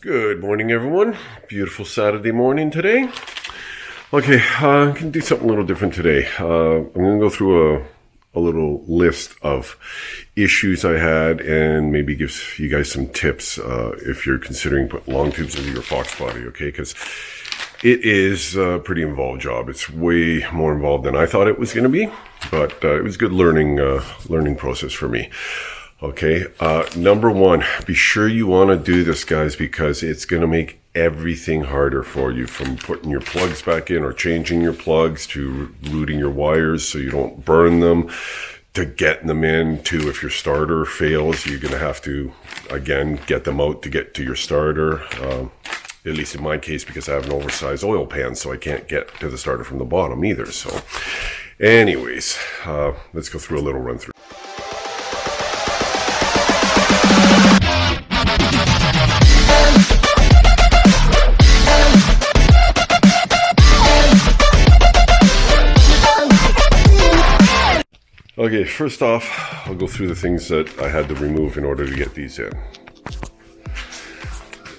Good morning, everyone. Beautiful Saturday morning today. Okay, I'm going to do something a little different today. I'm going to go through a little list of issues I had and maybe give you guys some tips if you're considering putting long tubes into your Fox body, okay? Because it is a pretty involved job. It's way more involved than I thought it was going to be, but it was a good learning process for me. Okay, number one, be sure you want to do this, guys, because it's going to make everything harder for you, from putting your plugs back in or changing your plugs to routing your wires so you don't burn them, to getting them in, to if your starter fails, you're going to have to, again, get them out to get to your starter. At least in my case, because I have an oversized oil pan, so I can't get to the starter from the bottom either. So anyways, let's go through a little run through. Okay, first off, I'll go through the things that I had to remove in order to get these in.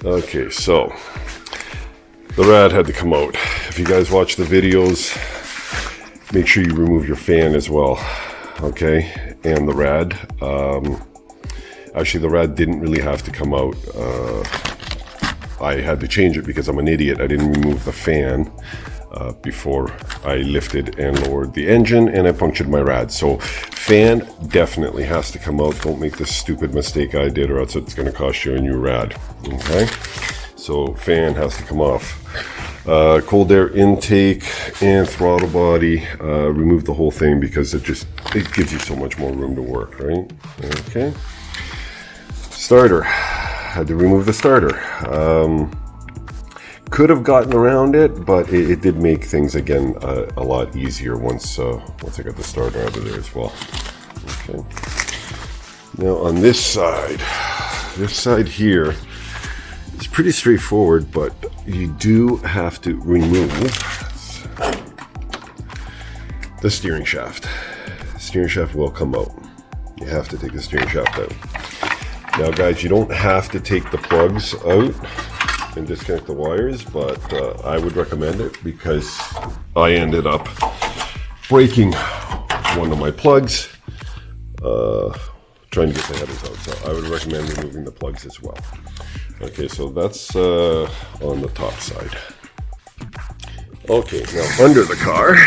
Okay, so the rad had to come out. If you guys watch the videos, make sure you remove your fan as well, okay? And the rad. Actually, the rad didn't really have to come out. I had to change it because I'm an idiot. I didn't remove the fan before I lifted and lowered the engine, and I punctured my rad. So fan definitely has to come out. Don't make this stupid mistake I did, or else it's going to cost you a new rad. Okay, so fan has to come off. Cold air intake and throttle body, remove the whole thing because it gives you so much more room to work, right? Okay, starter, had to remove the starter. Could have gotten around it, but it did make things again a lot easier once I got the starter out of there as well. Okay. Now on this side here, it's pretty straightforward, but you do have to remove the steering shaft. The steering shaft will come out. You have to take the steering shaft out. Now, guys, you don't have to take the plugs out and disconnect the wires, but I would recommend it because I ended up breaking one of my plugs trying to get the headers out, so I would recommend removing the plugs as well. Okay, so that's on the top side. Okay, now under the car,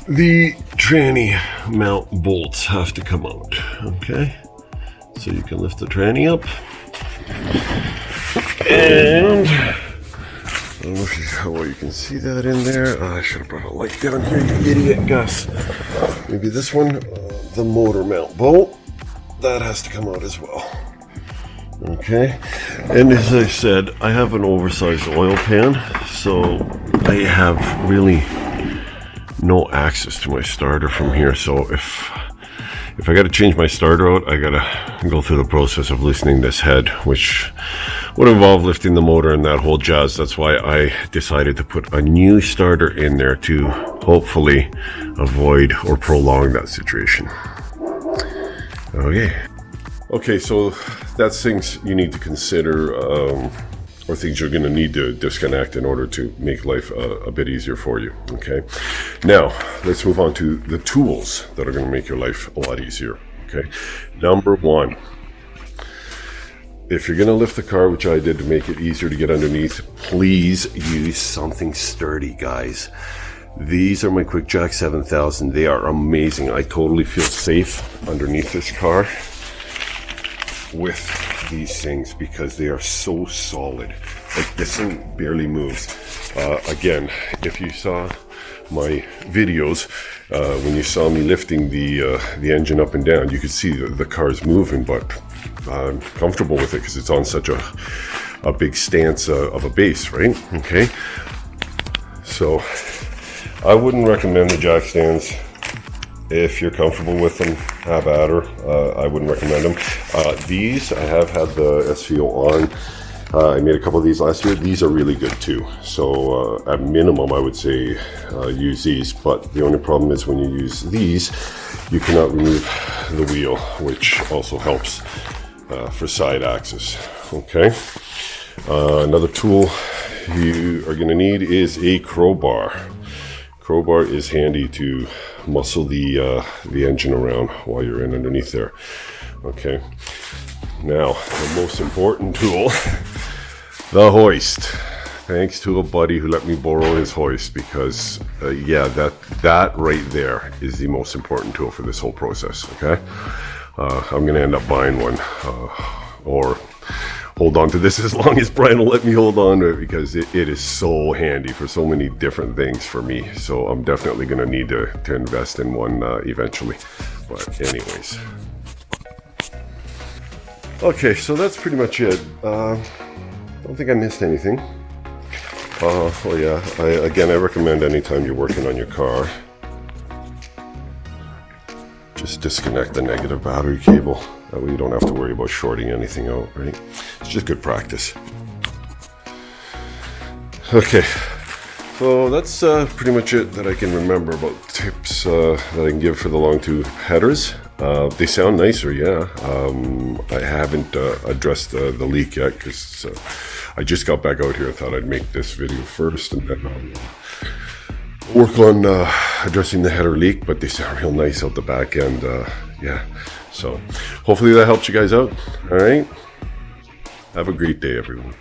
the tranny mount bolts have to come out, okay? So you can lift the tranny up, and I don't know how well you can see that in there. I should have brought a light down here, you idiot, Gus. Maybe this one, the motor mount bolt, that has to come out as well. Okay, and as I said, I have an oversized oil pan, so I have really no access to my starter from here. So if I got to change my starter out, I got to go through the process of loosening this head, which would involve lifting the motor and that whole jazz. That's why I decided to put a new starter in there to hopefully avoid or prolong that situation. Okay, so that's things you need to consider, or things you're going to need to disconnect in order to make life a bit easier for you. Okay, now let's move on to the tools that are going to make your life a lot easier. Okay, number one, if you're going to lift the car, which I did to make it easier to get underneath, please use something sturdy, guys. These are my QuickJack 7000. They are amazing. I totally feel safe underneath this car with these things because they are so solid. Like, this thing barely moves. Again, if you saw my videos, when you saw me lifting the engine up and down, you could see the car's moving, but I'm comfortable with it because it's on such a big stance of a base, right? Okay, so I wouldn't recommend the jack stands. If you're comfortable with them, have at her. I wouldn't recommend them. These, I have had the SVO on, I made a couple of these last year. These are really good too. So at minimum, I would say use these. But the only problem is when you use these, you cannot remove the wheel, which also helps for side axis. Okay. Another tool you are going to need is a crowbar. Crowbar is handy to muscle the engine around while you're in underneath there. Okay. Now, the most important tool, the hoist. Thanks to a buddy who let me borrow his hoist because, yeah, that right there is the most important tool for this whole process, okay? I'm going to end up buying one or hold on to this as long as Brian will let me hold on to it because it is so handy for so many different things for me. So I'm definitely going to need to invest in one eventually. But anyways. Okay, so that's pretty much it. Don't think I missed anything. Oh yeah, I recommend anytime you're working on your car, just disconnect the negative battery cable. That way you don't have to worry about shorting anything out, right? It's just good practice. Okay, so that's pretty much it that I can remember about tips that I can give for the long tube headers. They sound nicer, yeah. I haven't addressed the leak yet because I just got back out here. I thought I'd make this video first and then work on addressing the header leak, but they sound real nice out the back end. Yeah, so hopefully that helps you guys out. All right, have a great day, everyone.